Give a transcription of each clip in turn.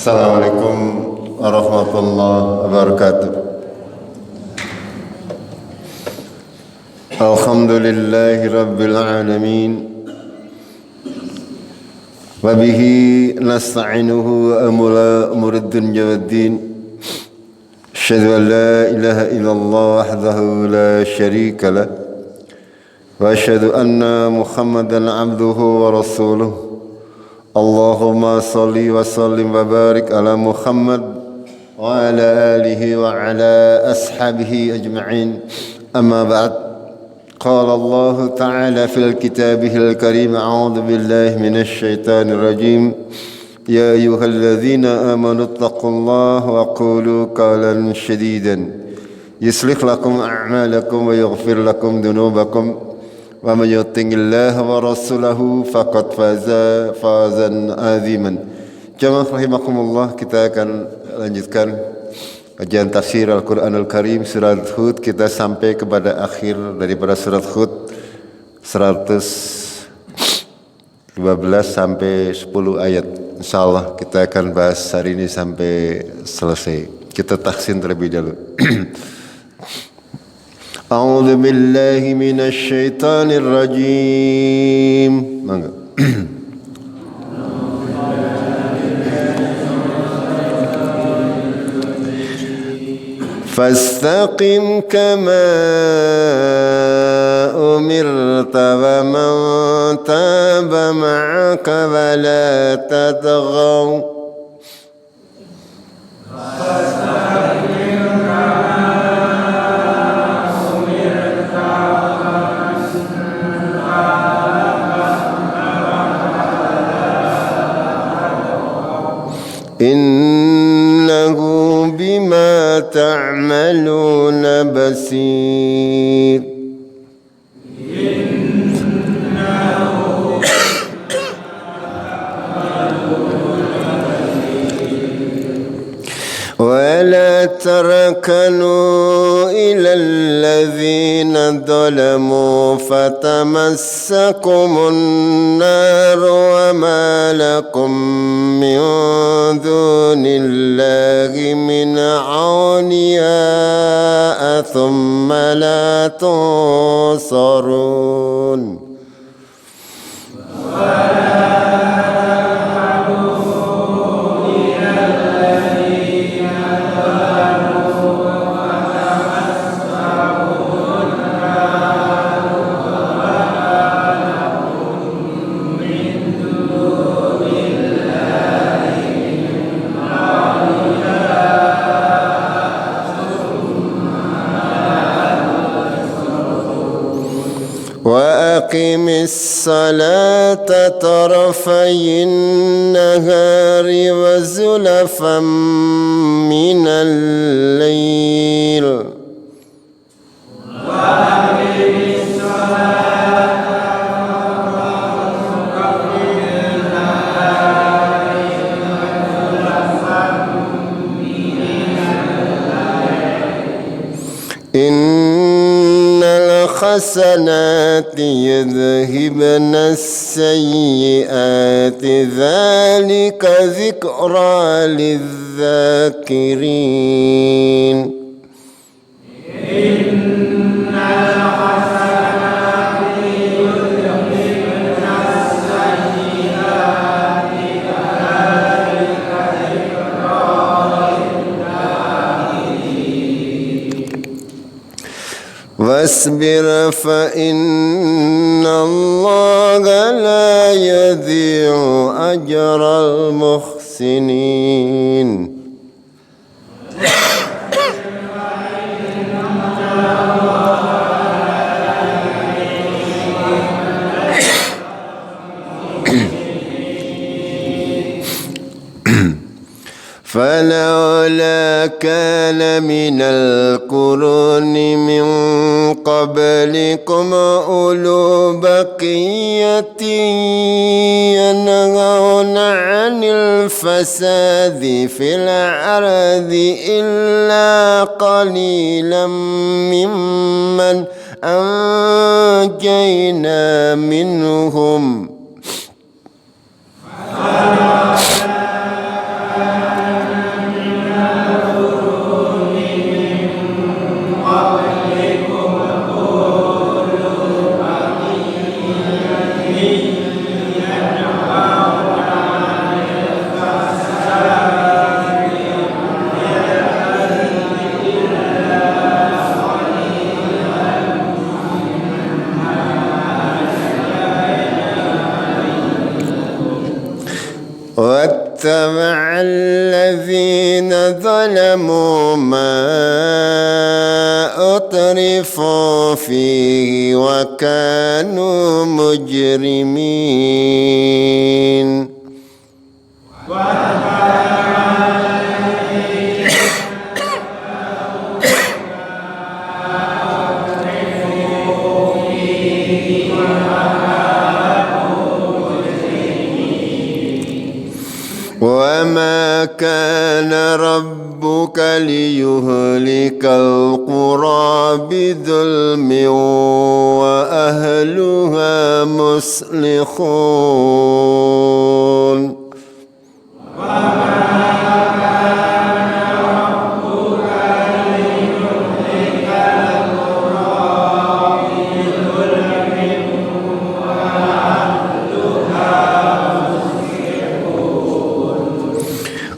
Assalamualaikum warahmatullahi wabarakatuh. Alhamdulillahi rabbil alamin. Wa bihi nasta'inuhu wa amula umurid dunya waddin. Asyhadu an la ilaha illallah wahdahu la syarika lah. Wa asyhadu anna Muhammadan abduhu wa rasuluh. Allahumma salli wa sallim wa barik ala Muhammad wa ala alihi wa ala ashabihi ajma'in. Amma ba'd. Qala Allah ta'ala fil kitabihil karim. A'udzu billahi minasy syaithanir rajim. Ya ayyuhalladzina amanu taqullaha wa qulu qawlan shadidan yuslih lakum a'malakum wa yaghfir lakum dhunubakum. Wa may yuti'illaha wa rasulahu faqad faza fawzan 'aziman. Jamaah rahimakumullah, kita akan lanjutkan kajian tafsir Al-Qur'anul Karim surat Hud. Kita sampai kepada akhir daripada surat Hud 115 sampai 10 ayat. Insyaallah kita akan bahas hari ini sampai selesai. Kita tahsin terlebih dahulu. A'udzu billahi minasy syaithanir rajim. Mangga. Fastaqim kama umirta wa man taba ma'aka wa la tadghaw. Innahu bima ta'maluna basir. ولا تركنوا إلى الذين ظلموا فتمسكم النار وما لكم من دون الله من أولياء ثم لا تنصرون. وأقم الصلاة طرفي النهار وزلفا من الليل. الحسنات يذهبن السيئات ذلك ذكرى للذاكرين. إن الحسنات يذهبن السيئات ذلك ذكرى للذاكرين. واصبر فإن الله لا يضيع أجر المحسنين. فلولا كان من القرون من قبلكم أولو بقية ينهون عن الفساد في الأرض إلا قليلا ممن أنجينا منهم. الذين ظلموا ما أترفوا فيه وكانوا مجرمين. وما كان ربك ليهلك القرى بظلم وأهلها مصلحون.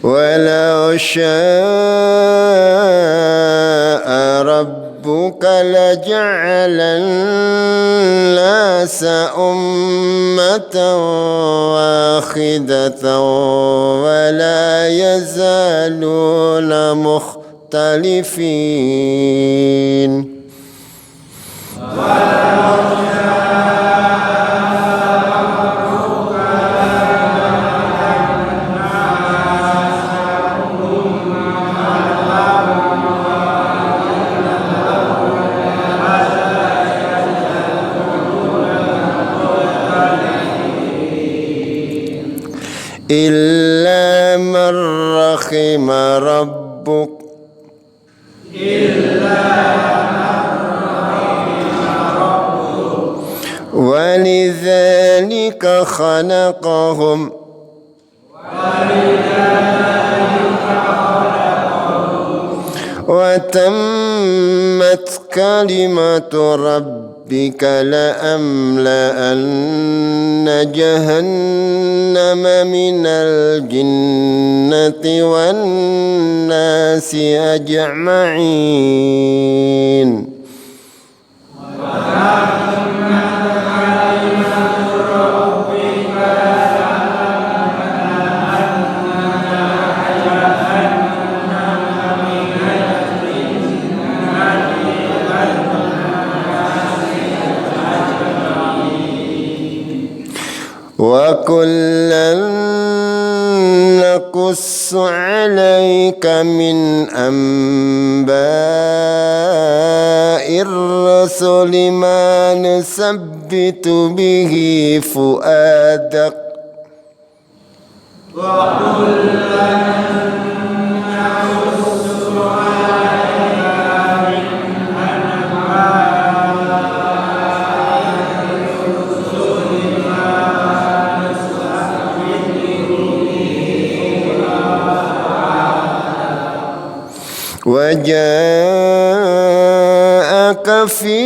ولو شاء ربك لجعل الناس أمة واحدة ولا يزالون مختلفين. إلا من رحم ربك ولذلك خلقهم وتمت كلمة ربك لأملأن جهنم من الجنة والناس أجمعين. وكلا نقص عليك من أنباء الرسل ما نثبت به فؤادك وجاءك في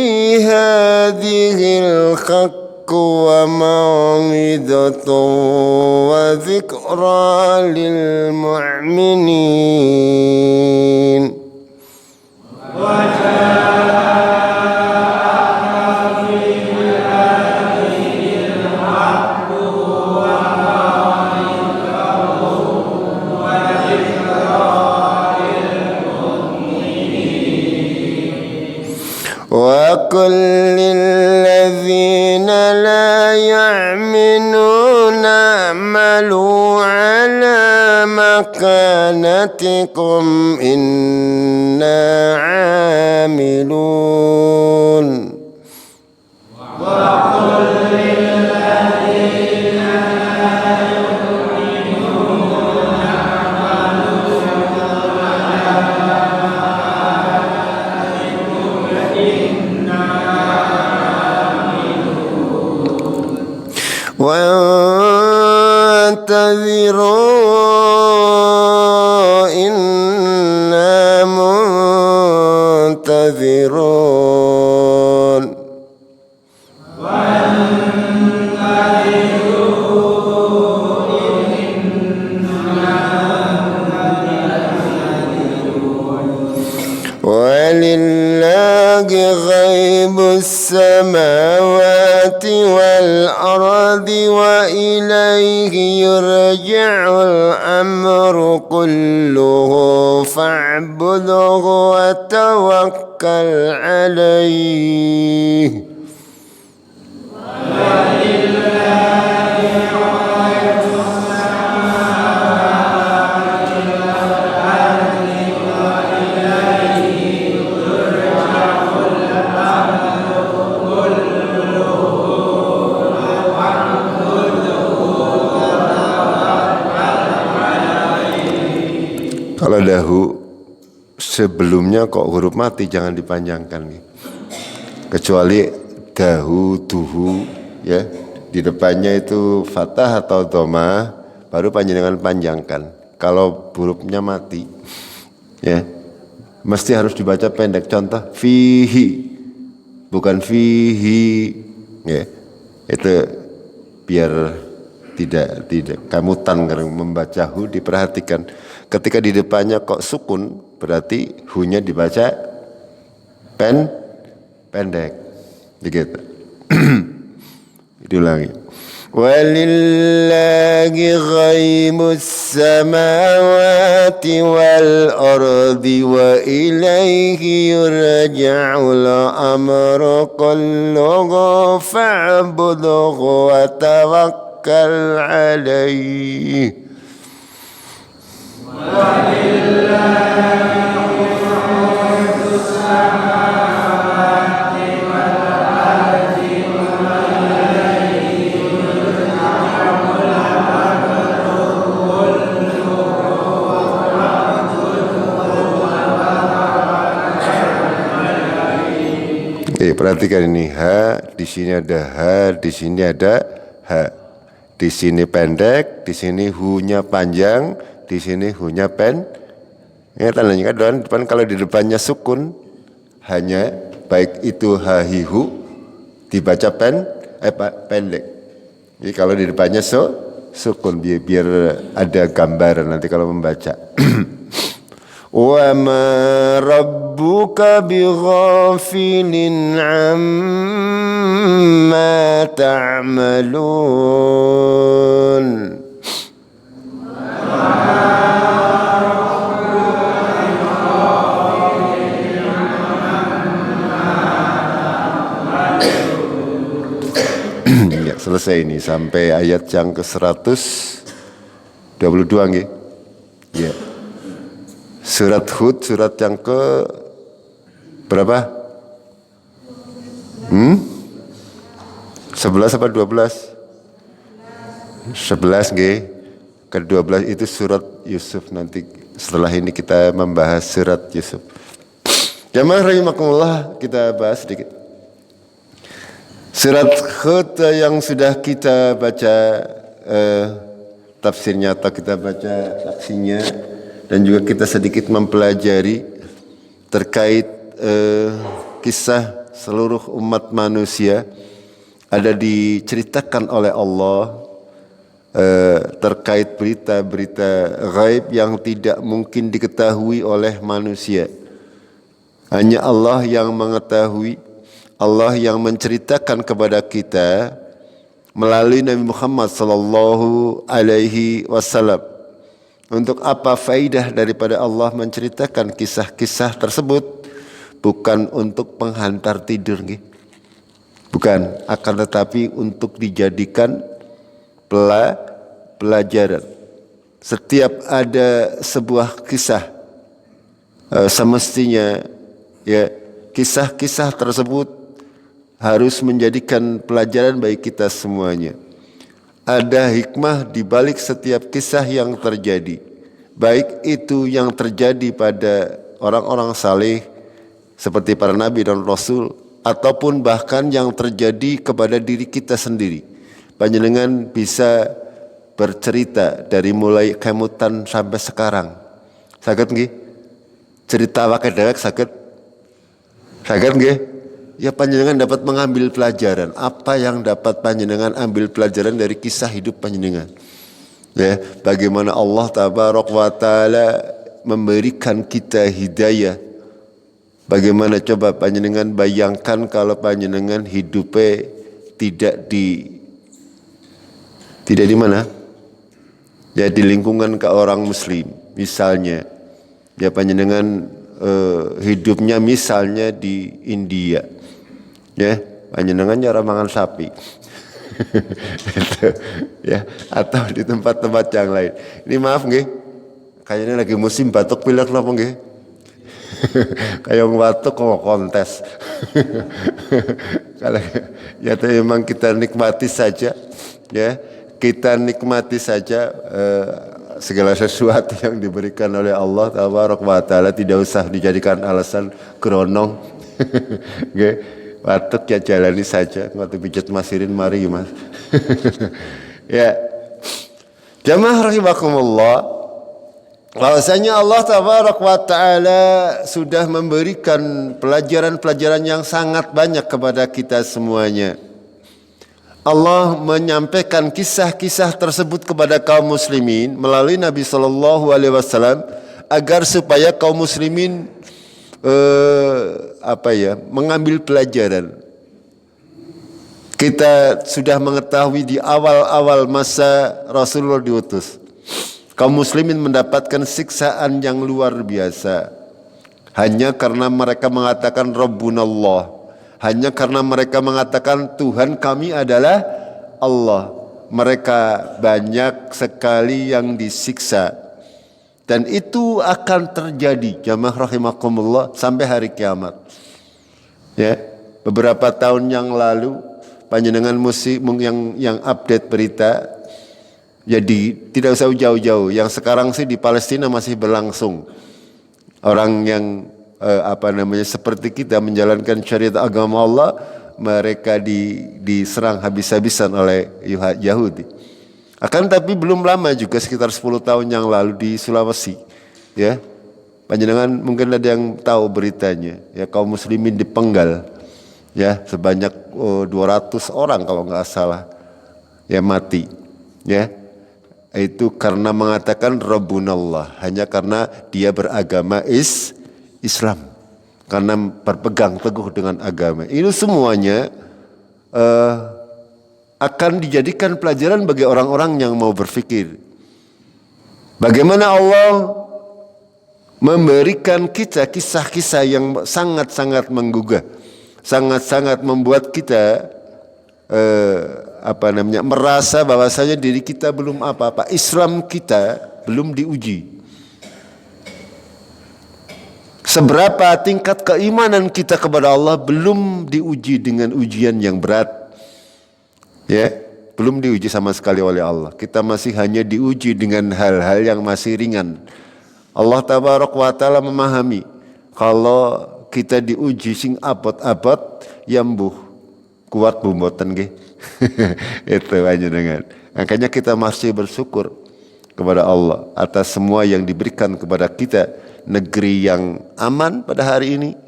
هذه الحق وموعظة وذكرى للمؤمنين. وقل للذين لا يؤمنون اعملوا على مكانتكم إنا عاملون. وانتظروا إنا منتظرون. ولله غيب السماوات والأرض وإليه وإليه يرجع الأمر كله فاعبده وتوكل عليه. Kalau dahu sebelumnya kok huruf mati jangan dipanjangkan nih. Kecuali dahu, duhu ya. Di depannya itu fathah atau dhamma baru panjangkan. Kalau hurufnya mati ya mesti harus dibaca pendek. Contoh fihi bukan fihi ya. Itu biar tidak kamutan karena membaca hu diperhatikan. Ketika di depannya kok sukun, berarti hu-nya dibaca pendek. Begitu. Diulangi. Walillahi ghaimus samawati wal ardi wa ilaihi yurja'ul amru kulluhu fa'budhu wa tawakkal alaihi. Perhatikan ini ha, di sini ada ha, di sini ada ha. Di sini pendek, di sini hu-nya panjang, di sini hu-nya ya tandanya kan depan kalau di depannya sukun hanya baik itu ha hi hu dibaca pendek. Jadi kalau di depannya sukun biar ada gambaran nanti kalau membaca. Wa ma rabbuka bighafilin amma ta'malun. Ya, selesai ini sampai ayat yang ke-122 nggih. Ya. Surat Hud, surat yang ke berapa? 11 apa 12? 11 nggih. Ke-12 itu surat Yusuf. Nanti setelah ini kita membahas surat Yusuf. Jamaah rahimakumullah, kita bahas sedikit. Surat Hud yang sudah kita baca tafsirnya atau kita baca saksinya dan juga kita sedikit mempelajari terkait kisah seluruh umat manusia ada diceritakan oleh Allah terkait berita-berita gaib yang tidak mungkin diketahui oleh manusia. Hanya Allah yang mengetahui, Allah yang menceritakan kepada kita melalui Nabi Muhammad sallallahu alaihi wasallam. Untuk apa faidah daripada Allah menceritakan kisah-kisah tersebut? Bukan untuk penghantar tidur, bukan, akan tetapi untuk dijadikan pelajaran. Setiap ada sebuah kisah, semestinya ya kisah-kisah tersebut harus menjadikan pelajaran bagi kita semuanya. Ada hikmah di balik setiap kisah yang terjadi, baik itu yang terjadi pada orang-orang saleh seperti para nabi dan rasul, ataupun bahkan yang terjadi kepada diri kita sendiri. Panjenengan bisa bercerita dari mulai kemutan sampai sekarang. Saged nggih? Cerita wae dhewek saged? Saged nggih? Ya panjenengan dapat mengambil pelajaran. Apa yang dapat panjenengan ambil pelajaran dari kisah hidup panjenengan? Ya, bagaimana Allah tabaraka wa taala memberikan kita hidayah. Bagaimana coba panjenengan bayangkan kalau panjenengan hidupnya tidak Tidak di mana? Ya di lingkungan ke orang muslim. Misalnya, ya panjenengan hidupnya misalnya di India. Ya, panjenengan cara mangan sapi. Itu, ya, atau di tempat-tempat yang lain. Ini maaf nggih. Kayaknya lagi musim batuk pilek napa nggih? Kayak batuk kok kontes. Kalau ya memang kita nikmati saja, ya kita nikmati saja segala sesuatu yang diberikan oleh Allah Tabaraka wa Taala, tidak usah dijadikan alasan keronong. Okay. Batuk ya jalani saja, waktu pijat masirin mari mas. Ya, jamaah rahimakumullah, bahwasanya Allah Tabaraka wa Taala sudah memberikan pelajaran-pelajaran yang sangat banyak kepada kita semuanya. Allah menyampaikan kisah-kisah tersebut kepada kaum muslimin melalui Nabi Shallallahu Alaihi Wasallam agar supaya kaum muslimin mengambil pelajaran. Kita sudah mengetahui di awal-awal masa Rasulullah diutus, kaum muslimin mendapatkan siksaan yang luar biasa hanya karena mereka mengatakan Rabbunallah, hanya karena mereka mengatakan Tuhan kami adalah Allah. Mereka banyak sekali yang disiksa, dan itu akan terjadi jamaah rahimakumullah sampai hari kiamat. Ya, beberapa tahun yang lalu panjenengan yang update berita, jadi tidak usah jauh-jauh. Yang sekarang sih di Palestina masih berlangsung. Orang yang seperti kita menjalankan syariat agama Allah, mereka diserang habis-habisan oleh Yahudi. Akan tapi belum lama juga, sekitar 10 tahun yang lalu di Sulawesi, ya, panjenengan mungkin ada yang tahu beritanya, ya, kaum muslimin dipenggal, ya, sebanyak 200 orang kalau nggak salah, ya, mati, ya, itu karena mengatakan Rabbunallah, hanya karena dia beragama Islam, karena berpegang teguh dengan agama. Ini semuanya akan dijadikan pelajaran bagi orang-orang yang mau berpikir. Bagaimana Allah memberikan kita kisah-kisah yang sangat-sangat menggugah, sangat-sangat membuat kita merasa bahwasanya diri kita belum apa-apa, Islam kita belum diuji. Seberapa tingkat keimanan kita kepada Allah belum diuji dengan ujian yang berat. Ya, belum diuji sama sekali oleh Allah. Kita masih hanya diuji dengan hal-hal yang masih ringan. Allah Tabaraka wa Taala memahami kalau kita diuji sing abot-abot yambuh kuat bumboten nggih. Itu aja dengan. Makanya kita masih bersyukur kepada Allah atas semua yang diberikan kepada kita, negeri yang aman pada hari ini.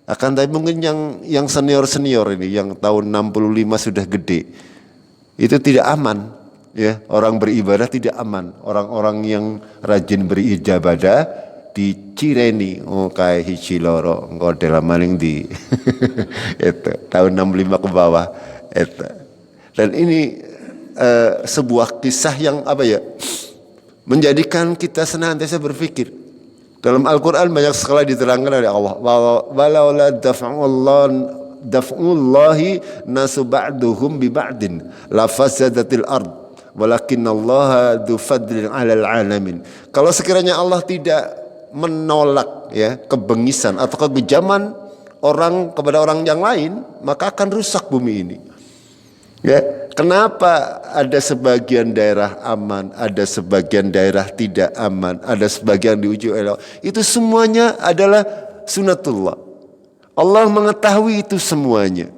Akan tapi mungkin yang senior-senior ini yang tahun 65 sudah gede, itu tidak aman, ya. Orang beribadah tidak aman. Orang-orang yang rajin beribadah dicireni, kayak hiji loro engko dalam maling di itu tahun 65 ke bawah itu. Dan ini sebuah kisah yang menjadikan kita senantiasa berpikir. Dalam Al-Qur'an banyak sekali diterangkan oleh Allah, walaula daf'ullahi nasu ba'duhum bi ba'din la fasadatil ard walakinallaha dzu fadlin 'alal 'alamin. Kalau sekiranya Allah tidak menolak, ya, kebengisan atau kekejaman orang kepada orang yang lain, maka akan rusak bumi ini. Ya, kenapa ada sebagian daerah aman, ada sebagian daerah tidak aman, ada sebagian diuji oleh Allah? Itu semuanya adalah sunatullah. Allah mengetahui itu semuanya.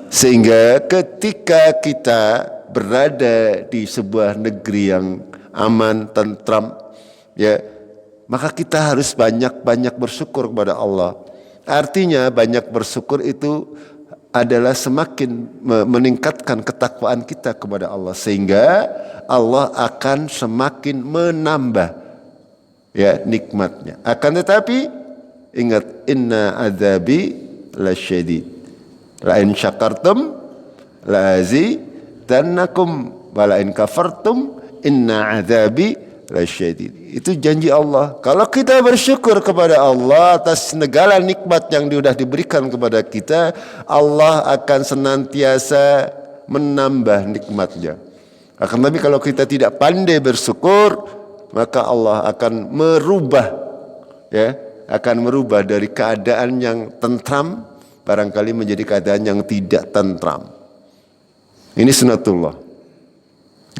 Sehingga ketika kita berada di sebuah negeri yang aman, tentram, ya, maka kita harus banyak-banyak bersyukur kepada Allah. Artinya banyak bersyukur itu adalah semakin meningkatkan ketakwaan kita kepada Allah, sehingga Allah akan semakin menambah, ya, nikmatnya. Akan tetapi ingat, inna adzabi lasyadid, la in syakartum la azidannakum, wala in kafartum inna adzabi lasyadid. Itu janji Allah. Kalau kita bersyukur kepada Allah atas segala nikmat yang sudah diberikan kepada kita, Allah akan senantiasa menambah nikmatnya. Akan tapi kalau kita tidak pandai bersyukur, maka Allah akan merubah, ya, akan merubah dari keadaan yang tentram barangkali menjadi keadaan yang tidak tentram. Ini sunatullah,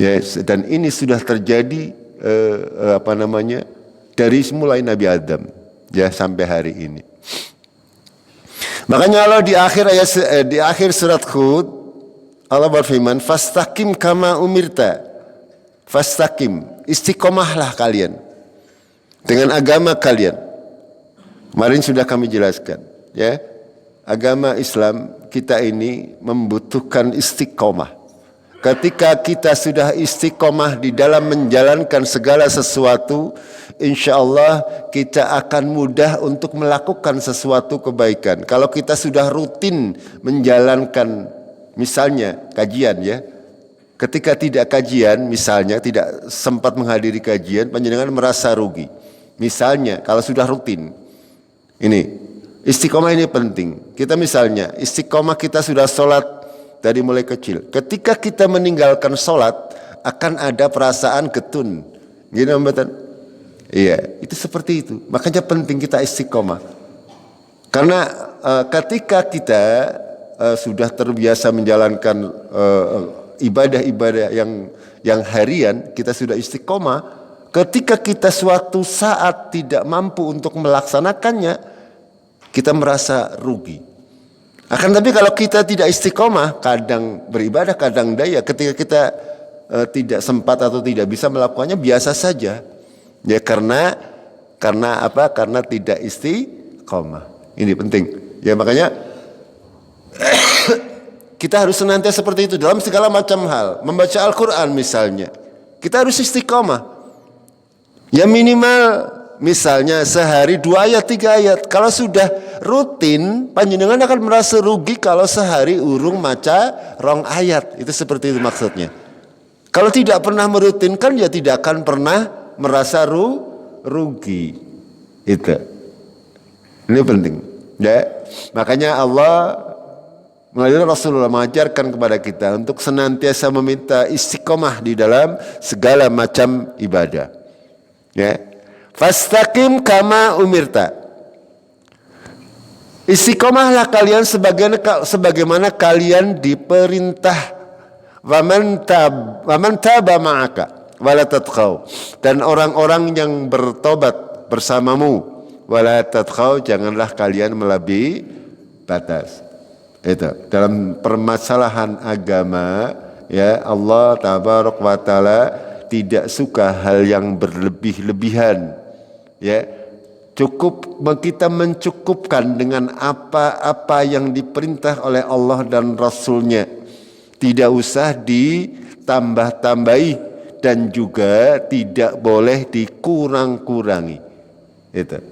ya, dan ini sudah terjadi dari mulai Nabi Adam, ya, sampai hari ini. Makanya Allah di akhir surat Hud Allah berfirman, fastaqim kama umirta. Fastaqim, istiqomahlah kalian dengan agama kalian. Kemarin sudah kami jelaskan, ya. Agama Islam kita ini membutuhkan istiqomah. Ketika kita sudah istiqomah di dalam menjalankan segala sesuatu, insya Allah kita akan mudah untuk melakukan sesuatu kebaikan. Kalau kita sudah rutin menjalankan, misalnya kajian, ya, ketika tidak kajian, misalnya tidak sempat menghadiri kajian, panjenengan merasa rugi. Misalnya kalau sudah rutin, ini istiqomah ini penting. Kita misalnya istiqomah kita sudah sholat dari mulai kecil. Ketika kita meninggalkan sholat akan ada perasaan getun. Gini betul? Iya, itu seperti itu. Makanya penting kita istiqomah. Karena ketika kita sudah terbiasa menjalankan ibadah-ibadah yang harian, kita sudah istiqomah. Ketika kita suatu saat tidak mampu untuk melaksanakannya, kita merasa rugi. Akan tapi kalau kita tidak istiqomah, kadang beribadah, kadang daya. Ketika kita tidak sempat atau tidak bisa melakukannya, biasa saja. Ya karena apa? Karena tidak istiqomah. Ini penting. Ya makanya kita harus senantiasa seperti itu dalam segala macam hal. Membaca Al-Quran misalnya, kita harus istiqomah. Ya minimal misalnya sehari 2 ayat 3 ayat. Kalau sudah rutin, panjenengan akan merasa rugi kalau sehari urung maca 2 ayat. Itu seperti itu maksudnya. Kalau tidak pernah merutinkan, ya tidak akan pernah merasa rugi. Itu. Ini penting. Ya, makanya Allah melalui Rasulullah mengajarkan kepada kita untuk senantiasa meminta istiqomah di dalam segala macam ibadah. Ya. Fastaqim kama umirta. Istiqomahlah kalian sebagaimana kalian diperintah. Waman taba ma'aka wala tatqau. Dan orang-orang yang bertobat bersamamu, wala tatqau, janganlah kalian melebihi batas. Itu dalam permasalahan agama, ya, Allah tabaraka wa taala tidak suka hal yang berlebih-lebihan. Ya, cukup kita mencukupkan dengan apa-apa yang diperintah oleh Allah dan Rasulnya. Tidak usah ditambah-tambahi dan juga tidak boleh dikurang-kurangi. Itu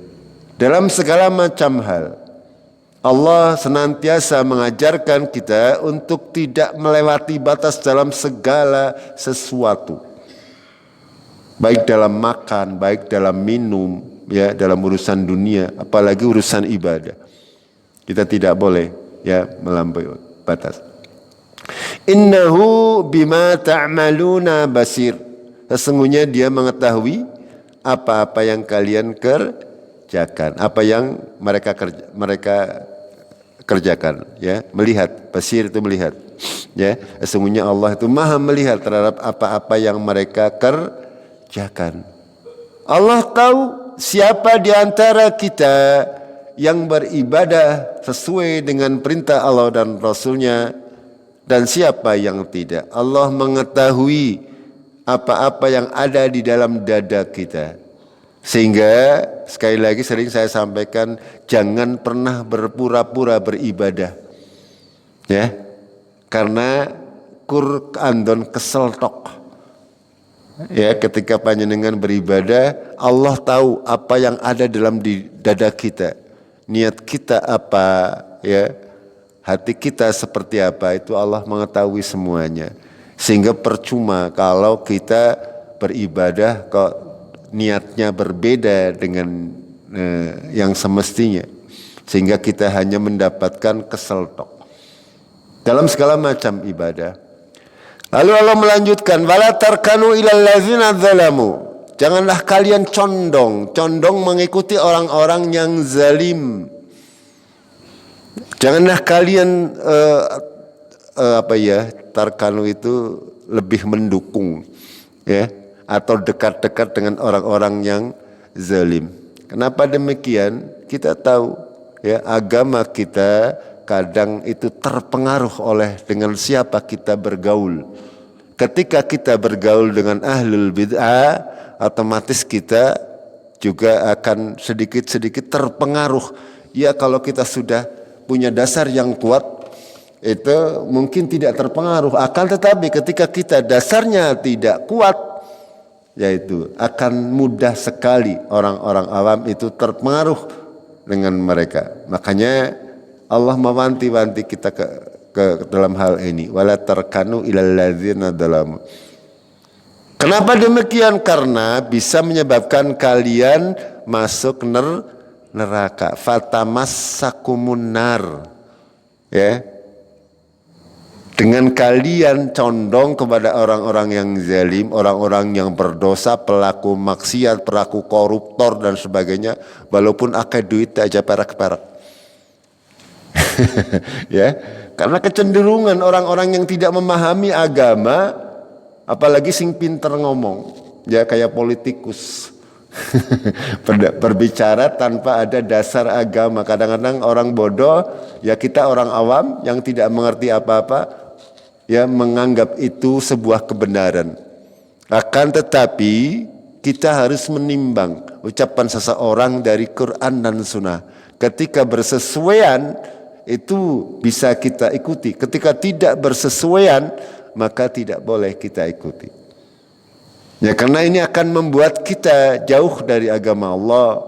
dalam segala macam hal. Allah senantiasa mengajarkan kita untuk tidak melewati batas dalam segala sesuatu. Baik dalam makan, baik dalam minum, ya, dalam urusan dunia, apalagi urusan ibadah. Kita tidak boleh, ya, melampaui batas. Innahu bima ta'maluna basir. Sesungguhnya Dia mengetahui apa-apa yang kalian kerjakan, apa yang mereka kerjakan, ya, melihat. Basir itu melihat, ya. Sesungguhnya Allah itu Maha melihat terhadap apa-apa yang mereka kerjakan. Allah tahu siapa di antara kita yang beribadah sesuai dengan perintah Allah dan Rasulnya dan siapa yang tidak. Allah mengetahui apa-apa yang ada di dalam dada kita. Sehingga sekali lagi sering saya sampaikan, jangan pernah berpura-pura beribadah, ya, karena andon kesel tok. Ya, ketika panjenengan beribadah, Allah tahu apa yang ada dalam di dada kita, niat kita apa, ya, hati kita seperti apa, itu Allah mengetahui semuanya. Sehingga percuma kalau kita beribadah kok niatnya berbeda dengan yang semestinya. Sehingga kita hanya mendapatkan kesel tok dalam segala macam ibadah. Lalu Allah melanjutkan, wala tarkanu ilal ladzina zalamu. Janganlah kalian condong mengikuti orang-orang yang zalim. Janganlah kalian tarkanu itu lebih mendukung, ya, atau dekat-dekat dengan orang-orang yang zalim. Kenapa demikian? Kita tahu, ya, agama kita kadang itu terpengaruh oleh dengan siapa kita bergaul. Ketika kita bergaul dengan ahlul bid'ah, otomatis kita juga akan sedikit-sedikit terpengaruh. Ya, kalau kita sudah punya dasar yang kuat, itu mungkin tidak terpengaruh. Akan tetapi ketika kita dasarnya tidak kuat, yaitu akan mudah sekali orang-orang awam itu terpengaruh dengan mereka. Makanya Allah mewanti-wanti kita ke dalam hal ini. Wala tarkanu ilal ladzina dzalamu. Kenapa demikian? Karena bisa menyebabkan kalian masuk neraka. Fatamassakumun nar. Ya. Dengan kalian condong kepada orang-orang yang zalim, orang-orang yang berdosa, pelaku maksiat, pelaku koruptor dan sebagainya, walaupun akeh duit aja perak-perak. Ya, karena kecenderungan orang-orang yang tidak memahami agama, apalagi sing pinter ngomong, ya kayak politikus, berbicara tanpa ada dasar agama. Kadang-kadang orang bodoh, ya kita orang awam yang tidak mengerti apa-apa, ya menganggap itu sebuah kebenaran. Akan tetapi kita harus menimbang ucapan seseorang dari Quran dan Sunnah. Ketika bersesuaian, itu bisa kita ikuti. Ketika tidak bersesuaian, maka tidak boleh kita ikuti. Ya, karena ini akan membuat kita jauh dari agama Allah.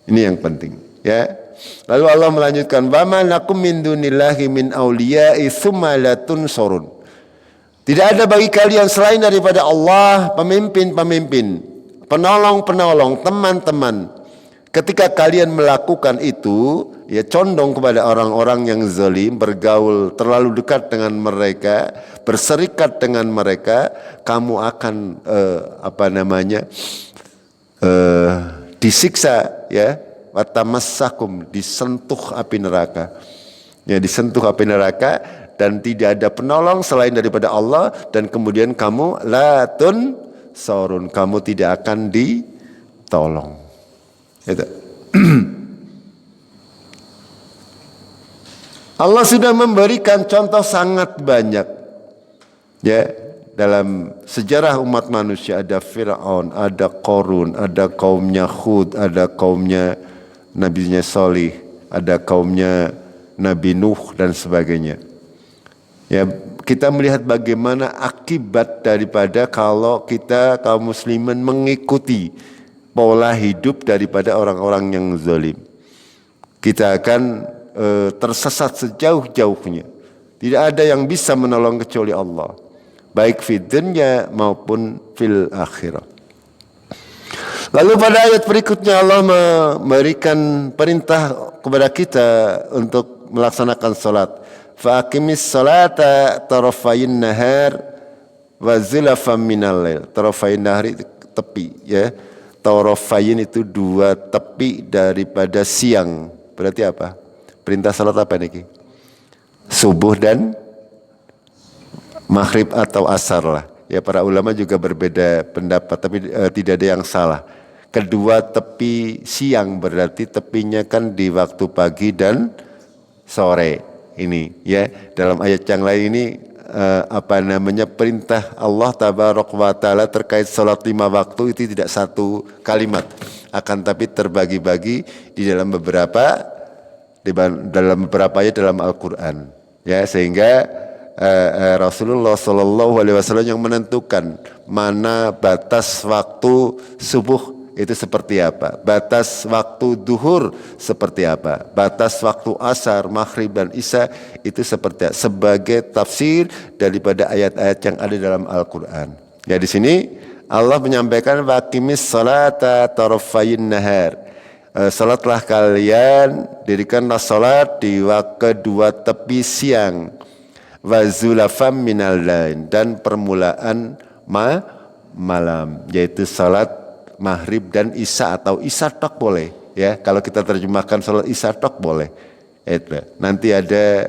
Ini yang penting, ya. Lalu Allah melanjutkan, wa ma lakum min dunillahi min auliya'i tsumma la tunsurun. Tidak ada bagi kalian selain daripada Allah pemimpin-pemimpin, penolong-penolong, teman-teman. Ketika kalian melakukan itu, ya condong kepada orang-orang yang zalim, bergaul terlalu dekat dengan mereka, berserikat dengan mereka, kamu akan disiksa, ya, watamassakum, disentuh api neraka. Ya, disentuh api neraka dan tidak ada penolong selain daripada Allah, dan kemudian kamu la tunsurun, kamu tidak akan ditolong. Itu. Allah sudah memberikan contoh sangat banyak, ya, dalam sejarah umat manusia. Ada Fir'aun, ada Qarun, ada kaumnya Hud, ada kaumnya Nabinya Salih, ada kaumnya Nabi Nuh dan sebagainya. Ya, kita melihat bagaimana akibat daripada kalau kita kaum muslimin mengikuti pola hidup daripada orang-orang yang zalim. Kita akan tersesat sejauh-jauhnya. Tidak ada yang bisa menolong kecuali Allah, baik fid dunya maupun fil akhirah. Lalu pada ayat berikutnya Allah memberikan perintah kepada kita untuk melaksanakan salat. Fa aqimis salata tarafayin nahar wa zulafam minal lail. Tarafayin nahar itu tepi, ya. Tarafayin itu dua tepi daripada siang. Berarti apa? Perintah salat apa niki? Subuh dan maghrib atau asar lah. Ya, para ulama juga berbeda pendapat, tapi tidak ada yang salah. Kedua tepi siang berarti tepinya kan di waktu pagi dan sore ini, ya. Dalam ayat yang lain ini perintah Allah tabaraka wa taala terkait salat 5 waktu itu tidak satu kalimat, akan tapi terbagi-bagi di dalam beberapa ayat dalam Al-Qur'an, ya, sehingga Rasulullah SAW yang menentukan mana batas waktu subuh itu seperti apa, batas waktu duhur seperti apa, batas waktu asar, maghrib dan isya itu seperti apa, sebagai tafsir daripada ayat-ayat yang ada dalam Al-Quran. Ya, di sini Allah menyampaikan waqimis salata tarafayin nahar. Salatlah kalian, dirikanlah salat di kedua tepi siang, wa zulafam minal lain, dan permulaan malam, yaitu salat maghrib dan isya atau isya tok boleh ya. Kalau kita terjemahkan salat isya tok boleh. Itu. Nanti ada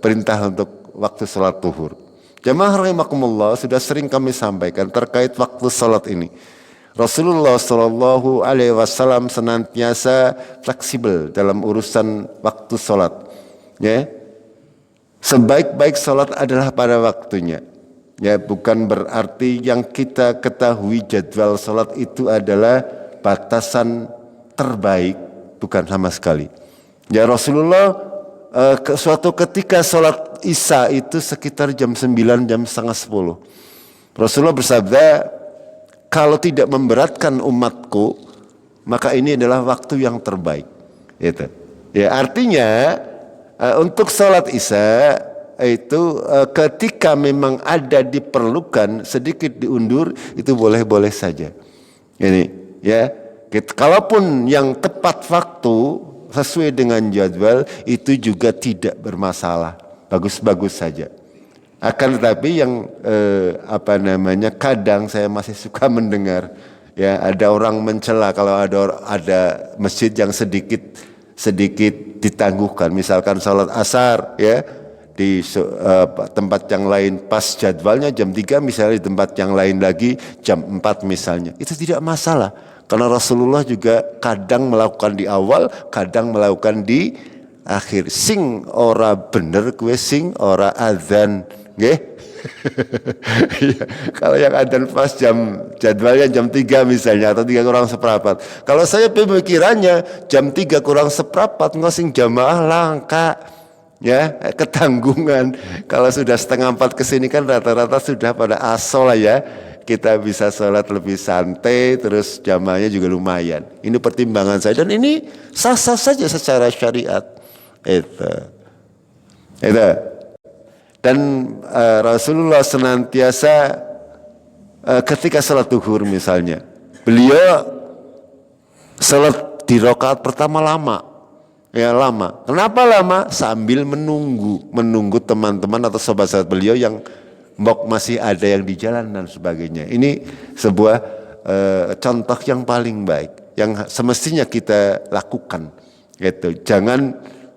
perintah untuk waktu salat zuhur. Jamaah rahimakumullah, sudah sering kami sampaikan terkait waktu salat ini. Rasulullah Shallallahu Alaihi Wasallam senantiasa fleksibel dalam urusan waktu salat. Ya, sebaik-baik salat adalah pada waktunya. Ya, bukan berarti yang kita ketahui jadwal salat itu adalah batasan terbaik, bukan sama sekali. Ya, Rasulullah suatu ketika salat isya itu sekitar jam 9, jam setengah 10. Rasulullah bersabda, kalau tidak memberatkan umatku, maka ini adalah waktu yang terbaik. Itu. Ya, artinya untuk salat isya itu ketika memang ada diperlukan sedikit diundur, itu boleh-boleh saja. Ini ya, kalaupun yang tepat waktu sesuai dengan jadwal itu juga tidak bermasalah, bagus-bagus saja. Akan tetapi yang kadang saya masih suka mendengar ya, ada orang mencela kalau ada masjid yang sedikit ditangguhkan, misalkan salat asar ya di tempat yang lain pas jadwalnya jam 3, misalnya di tempat yang lain lagi jam 4 misalnya. Itu tidak masalah, karena Rasulullah juga kadang melakukan di awal, kadang melakukan di akhir. Sing ora bener kue sing ora adzan, nggih. Kalau yang adzan pas jadwalnya jam 3 misalnya, atau 3 kurang seperempat. Kalau saya pemikirannya jam 3 kurang seperempat ngosing jamaah langka. Ya, ketanggungan. Kalau sudah setengah 4 kesini kan rata-rata sudah pada asal lah ya. Kita bisa sholat lebih santai, terus jamaahnya juga lumayan. Ini pertimbangan saya, dan ini sah-sah saja secara syariat. Itu. Dan Rasulullah senantiasa ketika sholat zuhur misalnya, beliau sholat di rakaat pertama lama. Ya, lama. Kenapa lama? Sambil menunggu teman-teman atau sahabat-sahabat beliau yang masih ada yang di jalan dan sebagainya. Ini sebuah contoh yang paling baik, yang semestinya kita lakukan. Gitu. Jangan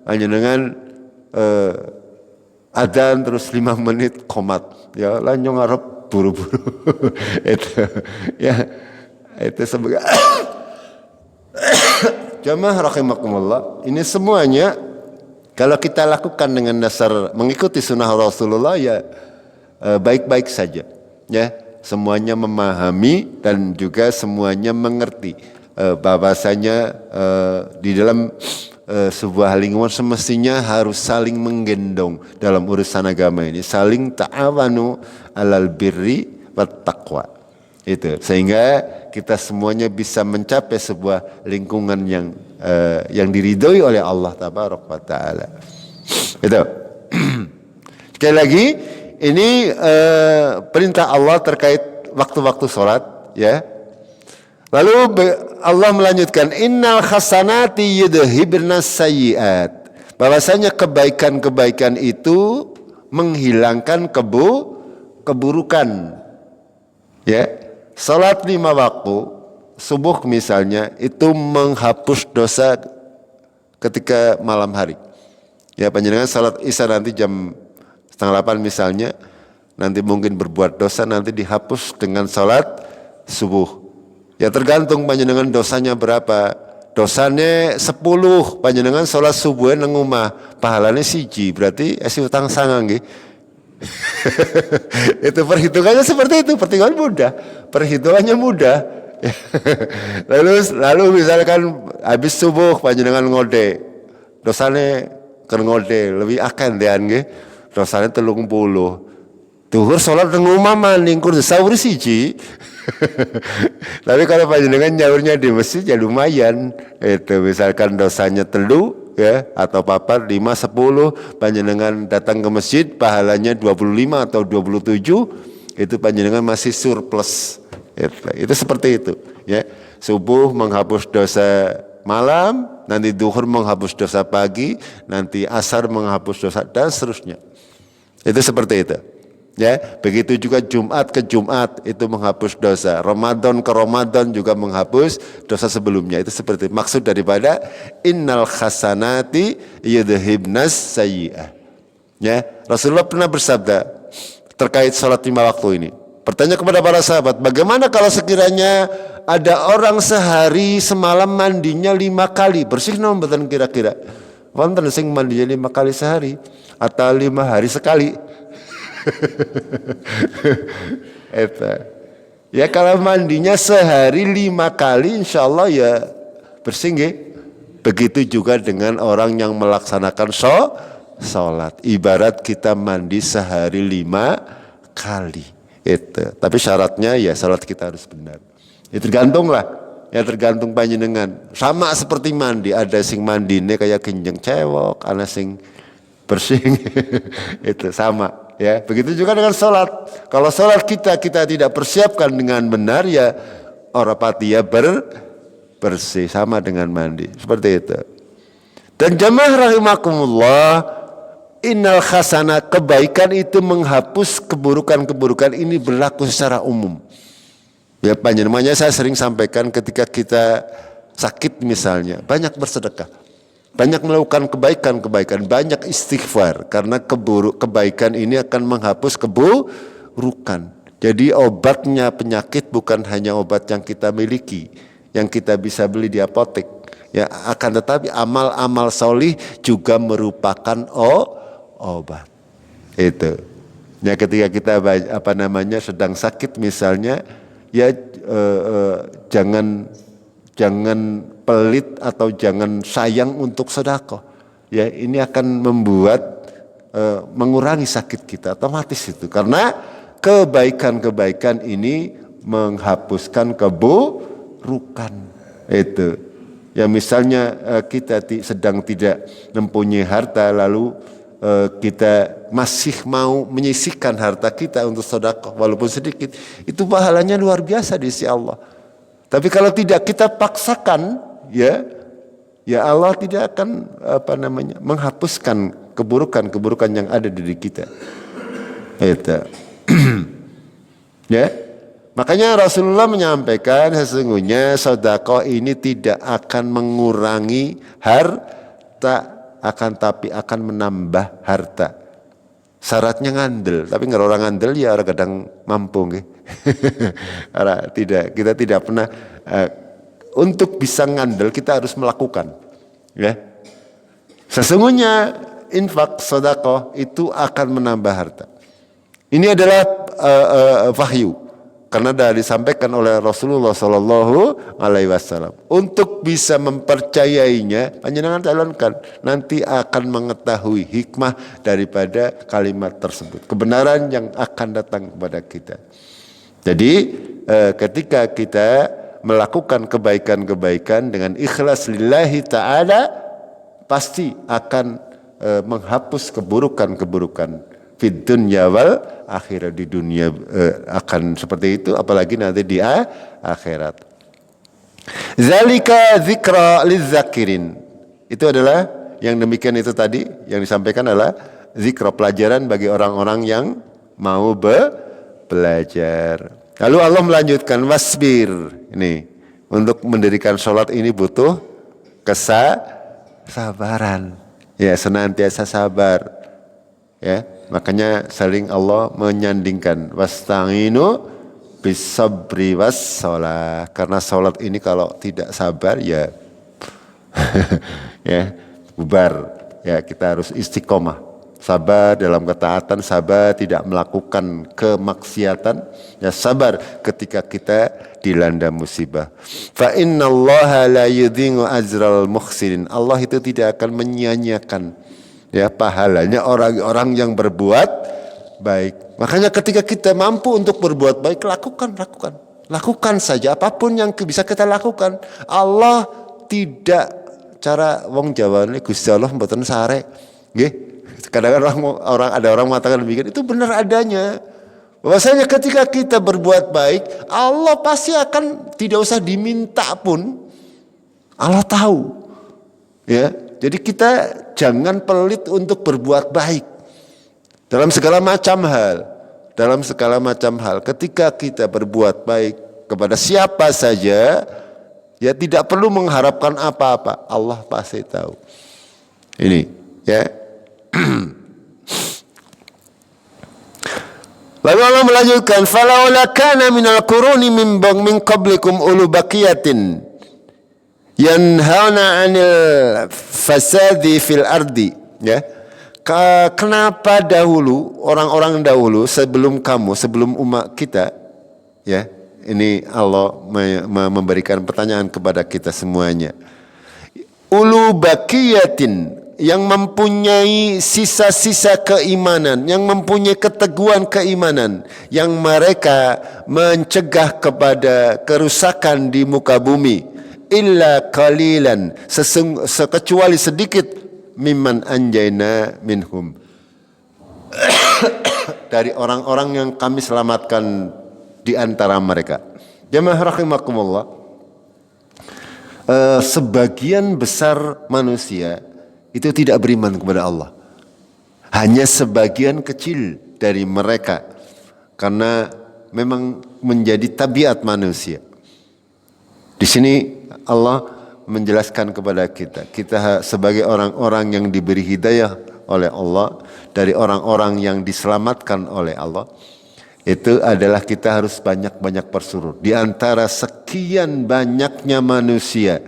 hanya dengan adzan terus 5 menit komat. Ya, lanjut ngarep buru-buru. Itu sebagai jamaah rahimakumullah, ini semuanya kalau kita lakukan dengan dasar mengikuti sunnah Rasulullah ya baik-baik saja. Ya, semuanya memahami dan juga semuanya mengerti bahwasanya di dalam sebuah lingkungan semestinya harus saling menggendong dalam urusan agama ini, saling ta'awanu alal birri wat taqwa. Itu sehingga kita semuanya bisa mencapai sebuah lingkungan yang diridhoi oleh Allah tabaraka wa taala. Itu. Sekali lagi, ini perintah Allah terkait waktu-waktu sholat ya. Lalu Allah melanjutkan, innal hasanati yudhibnas sayyiat. Bahwasanya kebaikan-kebaikan itu menghilangkan keburukan. Ya. Salat 5 waktu, subuh misalnya, itu menghapus dosa ketika malam hari. Ya, panjenengan salat isya nanti jam 7:30 misalnya, nanti mungkin berbuat dosa, nanti dihapus dengan salat subuh. Ya, tergantung panjenengan dosanya berapa. Dosanya 10, panjenengan salat subuh nang omah, pahalane 1, berarti esi utang sangang nggih. Itu perhitungannya seperti itu, perhitungannya mudah. lalu misalkan habis subuh panjenengan ngode, dosane keur ngode lebih akeh dean nggih, dosane 30. Duhur salat nang omah maning kur sahur 1. Tapi kalau panjenengan nyaurnya di masjid ya lumayan. Itu misalkan dosanya telu ya atau papat 5 10 panjenengan datang ke masjid pahalanya 25 atau 27 itu panjenengan masih surplus. Itu seperti itu ya. Subuh menghapus dosa malam, nanti duhur menghapus dosa pagi, nanti asar menghapus dosa dan seterusnya. Itu seperti itu. Ya, begitu juga Jumat ke Jumat itu menghapus dosa. Ramadan ke Ramadan juga menghapus dosa sebelumnya. Itu seperti maksud daripada innal hasanati yudhibnas sayyi'ah. Ya, Rasulullah pernah bersabda terkait salat 5 waktu ini. Bertanya kepada para sahabat, bagaimana kalau sekiranya ada orang sehari semalam mandinya 5 kali, bersih nom mboten kira-kira? Wonten sing mandinya 5 kali sehari atau 5 hari sekali? Eta. Ya kalau mandinya sehari 5 kali insya Allah ya bersih nggih. Begitu juga dengan orang yang melaksanakan sholat. Ibarat kita mandi sehari 5 kali. Itu. Tapi syaratnya ya sholat kita harus benar. Ya tergantung lah. Ya tergantung panjenengan. Sama seperti mandi. Ada sing mandine kayak kinjeng cewek. Ada sing bersih. Itu sama. Ya, begitu juga dengan sholat. Kalau sholat kita tidak persiapkan dengan benar ya orapatia bersih sama dengan mandi. Seperti itu. Dan jamaah rahimakumullah, innal hasanah, kebaikan itu menghapus keburukan-keburukan, ini berlaku secara umum. Ya panjenengannya saya sering sampaikan ketika kita sakit misalnya, banyak bersedekah. Banyak melakukan kebaikan-kebaikan, banyak istighfar karena kebaikan ini akan menghapus keburukan. Jadi obatnya penyakit bukan hanya obat yang kita miliki, yang kita bisa beli di apotek. Ya, akan tetapi amal-amal solih juga merupakan obat. Itu. Ya ketika kita sedang sakit misalnya, ya jangan pelit atau jangan sayang untuk sedekah. Ya, ini akan membuat mengurangi sakit kita otomatis itu. Karena kebaikan-kebaikan ini menghapuskan keburukan. Itu. Ya misalnya kita sedang tidak mempunyai harta lalu kita masih mau menyisihkan harta kita untuk sedekah walaupun sedikit, itu pahalanya luar biasa di sisi Allah. Tapi kalau tidak kita paksakan, ya Allah tidak akan menghapuskan keburukan-keburukan yang ada di diri kita. Itu. Ya. Makanya Rasulullah menyampaikan sesungguhnya sedekah ini tidak akan mengurangi harta, tapi akan menambah harta. Syaratnya ngandel, tapi nggak orang ngandel ya orang kadang mampu nggih. Kita tidak pernah untuk bisa ngandel kita harus melakukan. Ya. Sesungguhnya infak sedekah itu akan menambah harta. Ini adalah wahyu. Karena sudah disampaikan oleh Rasulullah Sallallahu Alaihi Wasallam. Untuk bisa mempercayainya, panjenengan jalankan. Nanti akan mengetahui hikmah daripada kalimat tersebut. Kebenaran yang akan datang kepada kita. Jadi ketika kita melakukan kebaikan-kebaikan dengan ikhlas lillahi ta'ala, pasti akan menghapus keburukan-keburukan. Fid dunya wal akhirat, di dunia akan seperti itu, apalagi nanti di akhirat. Zalika dzikra lizzakirin. Itu adalah yang demikian itu tadi yang disampaikan adalah zikra, pelajaran bagi orang-orang yang mau belajar. Lalu Allah melanjutkan wasbir. Ini untuk mendirikan sholat ini butuh kesabaran. Ya, senantiasa sabar. Ya, makanya sering Allah menyandingkan wasta'inu bisabri wassalah, karena salat ini kalau tidak sabar ya ya bubar. Ya, kita harus istiqomah, sabar dalam ketaatan, sabar tidak melakukan kemaksiatan, ya sabar ketika kita dilanda musibah. Fa innallaha la yudhi'u ajral muhsinin. Allah itu tidak akan menyia-nyiakan ya pahalanya orang-orang yang berbuat baik. Makanya ketika kita mampu untuk berbuat baik, lakukan. Lakukan saja apapun yang bisa kita lakukan. Allah tidak cara wong Jawa ini Gusti Allah mboten sare. Nggih. Kadang-kadang ada orang mengatakan demikian, itu benar adanya. Bahwasanya ketika kita berbuat baik, Allah pasti akan tidak usah diminta pun Allah tahu. Ya, jadi kita jangan pelit untuk berbuat baik dalam segala macam hal. Dalam segala macam hal, ketika kita berbuat baik kepada siapa saja, ya tidak perlu mengharapkan apa-apa. Allah pasti tahu. Ini, ya. Lalu Allah melanjutkan, "Falaula kana minal quruni min qablikum ulu baqiyatin yanhauna 'anil fasadi fil ardi." Ya. Kenapa dahulu orang-orang dahulu sebelum kamu, sebelum umat kita, ya, ini Allah memberikan pertanyaan kepada kita semuanya. Ulu baqiyatin, yang mempunyai sisa-sisa keimanan, yang mempunyai keteguhan keimanan, yang mereka mencegah kepada kerusakan di muka bumi. Illa qalilan, kecuali sedikit, mimman anjayna minhum, dari orang-orang yang kami selamatkan di antara mereka. Jamaah rahimakumullah, sebagian besar manusia itu tidak beriman kepada Allah. Hanya sebagian kecil dari mereka, karena memang menjadi tabiat manusia. Di sini Allah menjelaskan kepada kita sebagai orang-orang yang diberi hidayah oleh Allah, dari orang-orang yang diselamatkan oleh Allah, itu adalah kita harus banyak-banyak bersyukur. Di antara sekian banyaknya manusia,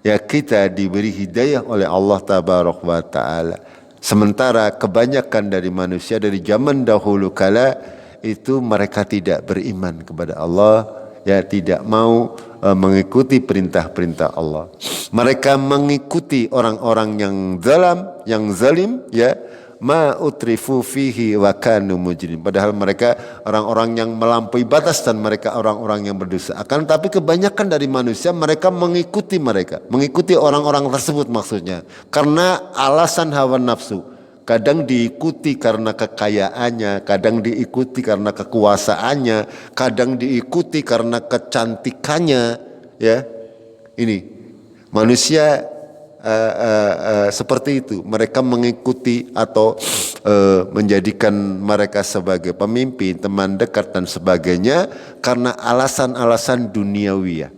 ya, kita diberi hidayah oleh Allah tabaraka wa ta'ala. Sementara kebanyakan dari manusia dari zaman dahulu kala itu mereka tidak beriman kepada Allah, ya, tidak mau mengikuti perintah-perintah Allah. Mereka mengikuti orang-orang yang zalim, ya, ma utrifu fihi wa kanu mujrim. Padahal mereka orang-orang yang melampaui batas dan mereka orang-orang yang berdosa. Akan tapi kebanyakan dari manusia mereka mengikuti orang-orang tersebut maksudnya karena alasan hawa nafsu. Kadang diikuti karena kekayaannya, kadang diikuti karena kekuasaannya, kadang diikuti karena kecantikannya, ya. Ini manusia seperti itu. Mereka mengikuti atau menjadikan mereka sebagai pemimpin, teman dekat dan sebagainya karena alasan-alasan duniawi, ya.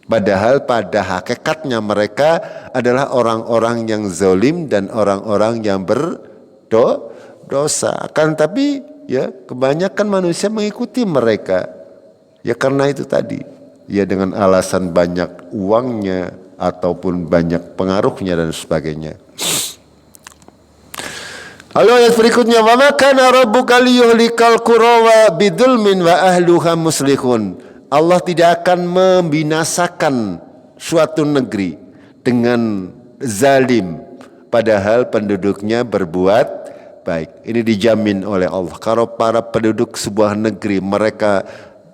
Padahal pada hakikatnya mereka adalah orang-orang yang zalim dan orang-orang yang berdosa. Akan tapi, ya, kebanyakan manusia mengikuti mereka, ya, karena itu tadi, ya, dengan alasan banyak uangnya ataupun banyak pengaruhnya dan sebagainya. Lalu ayat berikutnya, wa ma kana rabbuka liyuhlikal qura wa bidzulmin wa ahluha muslihun. Allah tidak akan membinasakan suatu negeri dengan zalim padahal penduduknya berbuat baik. Ini dijamin oleh Allah. Kalau para penduduk sebuah negeri mereka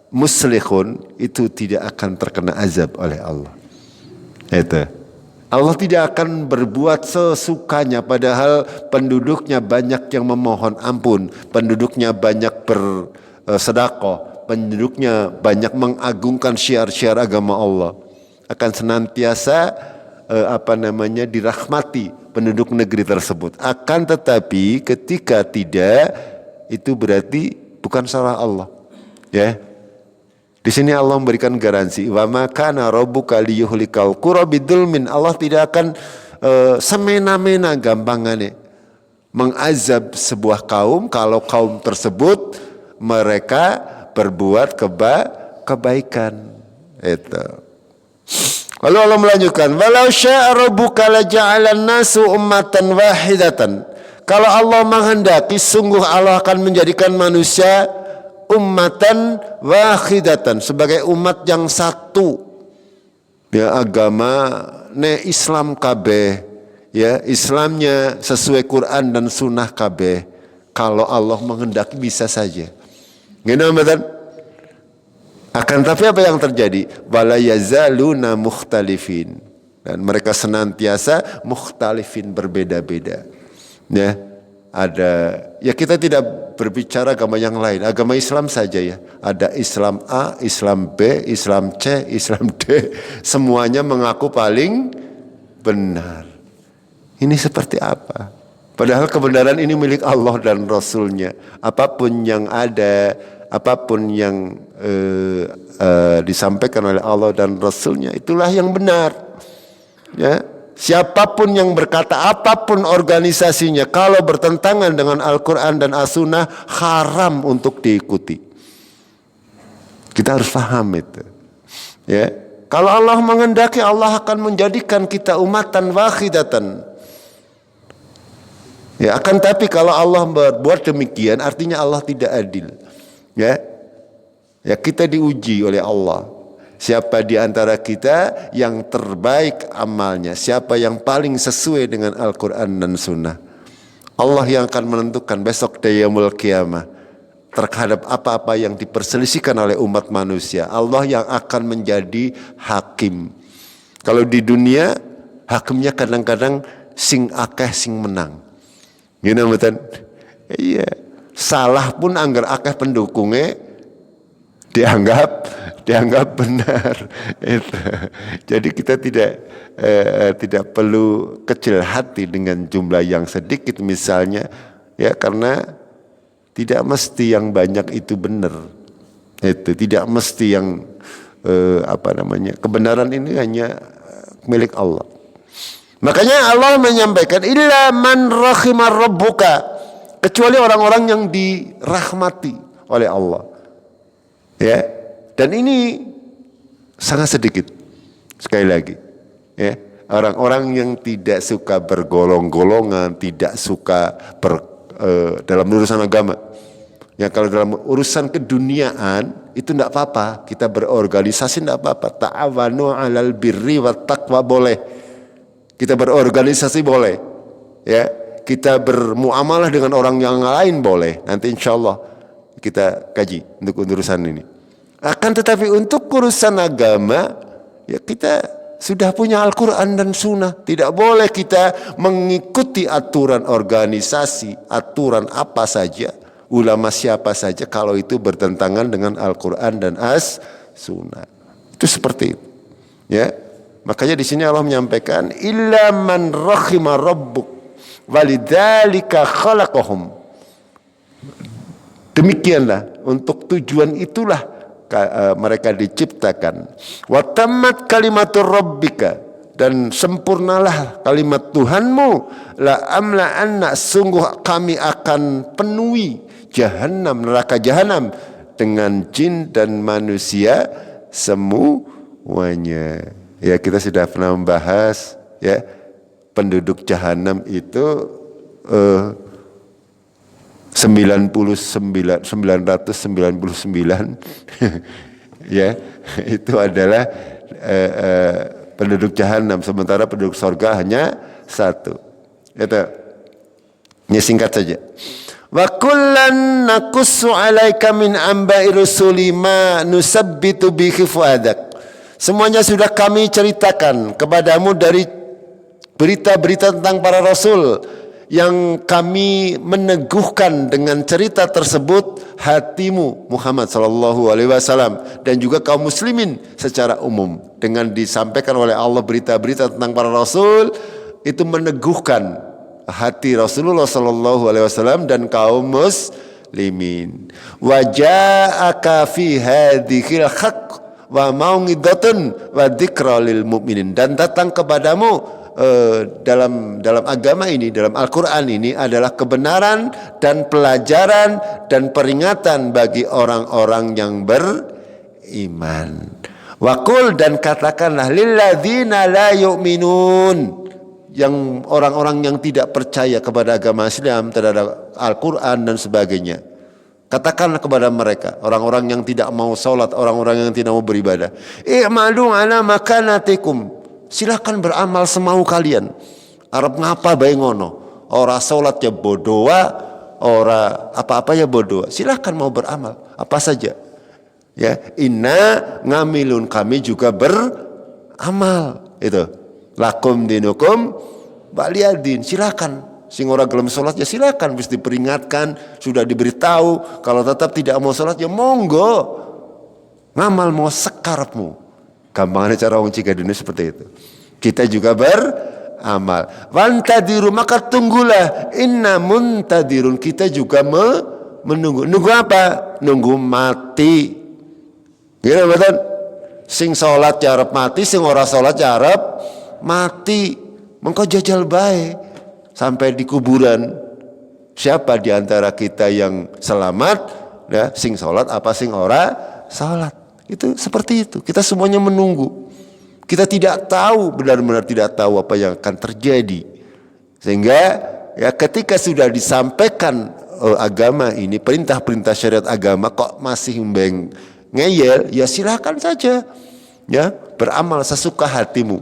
muslihun, itu tidak akan terkena azab oleh Allah. Itu. Allah tidak akan berbuat sesukanya padahal penduduknya banyak yang memohon ampun, penduduknya banyak bersedekah, penduduknya banyak mengagungkan syiar-syiar agama Allah. Akan senantiasa dirahmati penduduk negeri tersebut. Akan tetapi ketika tidak, itu berarti bukan salah Allah, ya. Di sini Allah memberikan garansi, wa ma kana rabbuka liyuhlikal qura bidzulmin. Allah tidak akan semena-mena gampangane mengazab sebuah kaum kalau kaum tersebut mereka berbuat kebaikan. Itu. Lalu Allah melanjutkan, walau syaa rabbuka laja'alan nasu ummatan wahidatan. Kalau Allah menghendaki, sungguh Allah akan menjadikan manusia ummatan wahidatan, sebagai umat yang satu. Ya, agama ne Islam kabeh, ya, Islamnya sesuai Quran dan sunnah kabeh. Kalau Allah menghendaki bisa saja. Gini betul? Akan tapi apa yang terjadi? Wala yazaluna mukhtalifin. Dan mereka senantiasa mukhtalifin, berbeda-beda. Ya, kita tidak berbicara agama yang lain, agama Islam saja ya. Ada Islam A, Islam B, Islam C, Islam D. Semuanya mengaku paling benar. Ini seperti apa? Padahal kebenaran ini milik Allah dan Rasul-Nya. Apapun yang ada, apapun yang disampaikan oleh Allah dan Rasul-Nya, itulah yang benar. Ya, siapapun yang berkata apapun organisasinya, kalau bertentangan dengan Al-Quran dan As-Sunnah, haram untuk diikuti. Kita harus paham itu. Ya, kalau Allah mengendaki, Allah akan menjadikan kita umatan wahidatan. Ya, akan tapi kalau Allah berbuat demikian, artinya Allah tidak adil. Ya, kita diuji oleh Allah. Siapa di antara kita yang terbaik amalnya? Siapa yang paling sesuai dengan Al-Quran dan Sunnah? Allah yang akan menentukan besok di yaumul qiyamah terhadap apa-apa yang diperselisihkan oleh umat manusia. Allah yang akan menjadi hakim. Kalau di dunia, hakimnya kadang-kadang sing akeh sing menang. Gini betul? Iya. Salah pun anggar akeh pendukungnya dianggap benar. Itu. Jadi kita tidak perlu kecil hati dengan jumlah yang sedikit misalnya, ya, karena tidak mesti yang banyak itu benar. Itu tidak mesti yang kebenaran ini hanya milik Allah. Makanya Allah menyampaikan illa man rahimar rabbuka, kecuali orang-orang yang dirahmati oleh Allah. Ya. Dan ini sangat sedikit. Sekali lagi, ya, orang-orang yang tidak suka bergolong-golongan, tidak suka dalam urusan agama. Ya, kalau dalam urusan keduniaan itu tidak apa-apa, kita berorganisasi tidak apa-apa. Ta'awanu 'alal birri wat taqwa boleh. Kita berorganisasi boleh, ya. Kita bermuamalah dengan orang yang lain boleh. Nanti insya Allah kita kaji untuk urusan ini. Akan tetapi untuk urusan agama, ya kita sudah punya Al-Quran dan Sunnah. Tidak boleh kita mengikuti aturan organisasi, aturan apa saja, ulama siapa saja kalau itu bertentangan dengan Al-Quran dan As-Sunnah. Itu seperti itu, ya. Makanya di sini Allah menyampaikan illa man rahima rabbuk walidzalika khalaqahum. Demikianlah, untuk tujuan itulah mereka diciptakan. Wa tammat kalimatur rabbika, dan sempurnalah kalimat Tuhanmu, la amla anna, sungguh kami akan penuhi jahanam, neraka jahanam dengan jin dan manusia semuanya. Ya, kita sudah pernah membahas, ya, penduduk jahanam itu 999 ya, itu adalah penduduk jahanam, sementara penduduk surga hanya 1. Itu. Ini singkat saja. Wa kullan naqussu 'alaika min amba'i rusuli ma nusabbitu bihi fuadak. Semuanya sudah kami ceritakan kepadamu dari berita-berita tentang para rasul yang kami meneguhkan dengan cerita tersebut hatimu Muhammad sallallahu alaihi wasallam dan juga kaum muslimin secara umum. Dengan disampaikan oleh Allah berita-berita tentang para rasul, itu meneguhkan hati Rasulullah sallallahu alaihi wasallam dan kaum muslimin. Wa ja'aka fi hadhil haqq wa mau'idatun wa dzikra lil mu'minin, dan datang kepadamu dalam agama ini, dalam Al-Quran ini adalah kebenaran dan pelajaran dan peringatan bagi orang-orang yang beriman. Wa qul, dan katakanlah lilladzina la yu'minun, yang orang-orang yang tidak percaya kepada agama Islam, terhadap Al-Quran dan sebagainya. Katakanlah kepada mereka, orang-orang yang tidak mau sholat, orang-orang yang tidak mau beribadah, i'malu ala makanatikum, silakan beramal semau kalian. Arab ngapa bae ngono, ora sholat ya bodoa, ora apa-apa ya bodoa. Silakan mau beramal apa saja. Ya, inna ngamilun, kami juga beramal. Itu. Lakum dinukum waliyadin. Silakan. Sing ora gelem salat ya silakan, wis diperingatkan, sudah diberitahu. Kalau tetap tidak mau salat ya monggo. Ngamal mau sekarepmu. Gampangnya cara wong Cikadune seperti itu. Kita juga beramal. Wantadiru, maka tunggulah. Inna muntadirun, kita juga menunggu. Nunggu apa? Nunggu mati. Gila betul? Sing sholat carep mati, sing ora sholat carep mati. Mengko jajal bae sampai di kuburan. Siapa di antara kita yang selamat? Ya, sing sholat apa sing ora sholat? Itu seperti itu. Kita semuanya menunggu. Kita tidak tahu, benar-benar tidak tahu apa yang akan terjadi. Sehingga ya ketika sudah disampaikan agama ini, perintah-perintah syariat agama kok masih ngeyel, ya silahkan saja, ya beramal sesuka hatimu,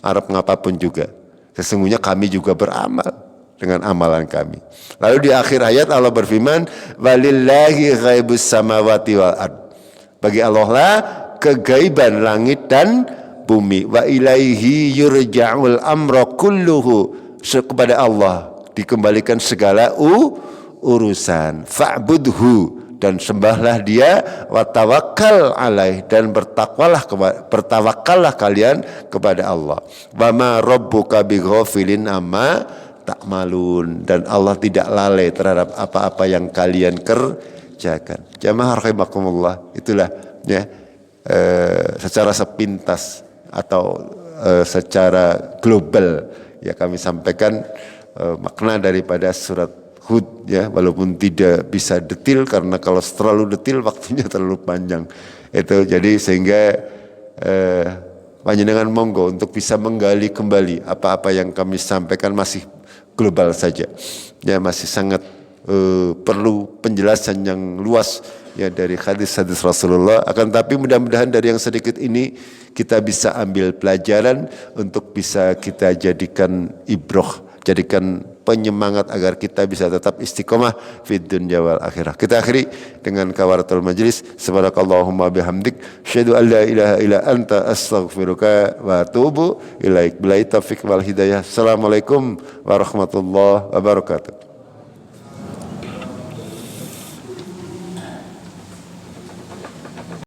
Arab ngapapun juga. Sesungguhnya kami juga beramal dengan amalan kami. Lalu di akhir ayat Allah berfirman, walillahi ghaibus samawati wal ard. Bagi Allah lah kegaiban langit dan bumi. Wa ilaihi yurja'ul amra kulluhu. Kepada Allah dikembalikan segala urusan. Fa'budhu, dan sembahlah dia, wa tawakkal alaih, dan bertawakallah kalian kepada Allah. Wa ma rabbuka bighafilin amma ta'malun, dan Allah tidak lalai terhadap apa-apa yang kalian kerjakan. Jamaah rahimakumullah, itulah ya secara sepintas atau secara global ya kami sampaikan makna daripada surat Hud, ya, walaupun tidak bisa detil karena kalau terlalu detil waktunya terlalu panjang. Itu jadi sehingga panjenengan monggo untuk bisa menggali kembali apa-apa yang kami sampaikan masih global saja. Ya, masih sangat perlu penjelasan yang luas ya dari hadis-hadis Rasulullah. Akan tapi mudah-mudahan dari yang sedikit ini kita bisa ambil pelajaran untuk bisa kita jadikan ibroh, jadikan penyemangat agar kita bisa tetap istiqomah fid dunya wal akhirah. Kita akhiri dengan kafaratul majlis. Subhanakallahumma bihamdik, asyhadu an la ilaha illa anta, astaghfiruka wa atubu ilaik. Billahi taufiq wal hidayah. Assalamualaikum warahmatullahi wabarakatuh.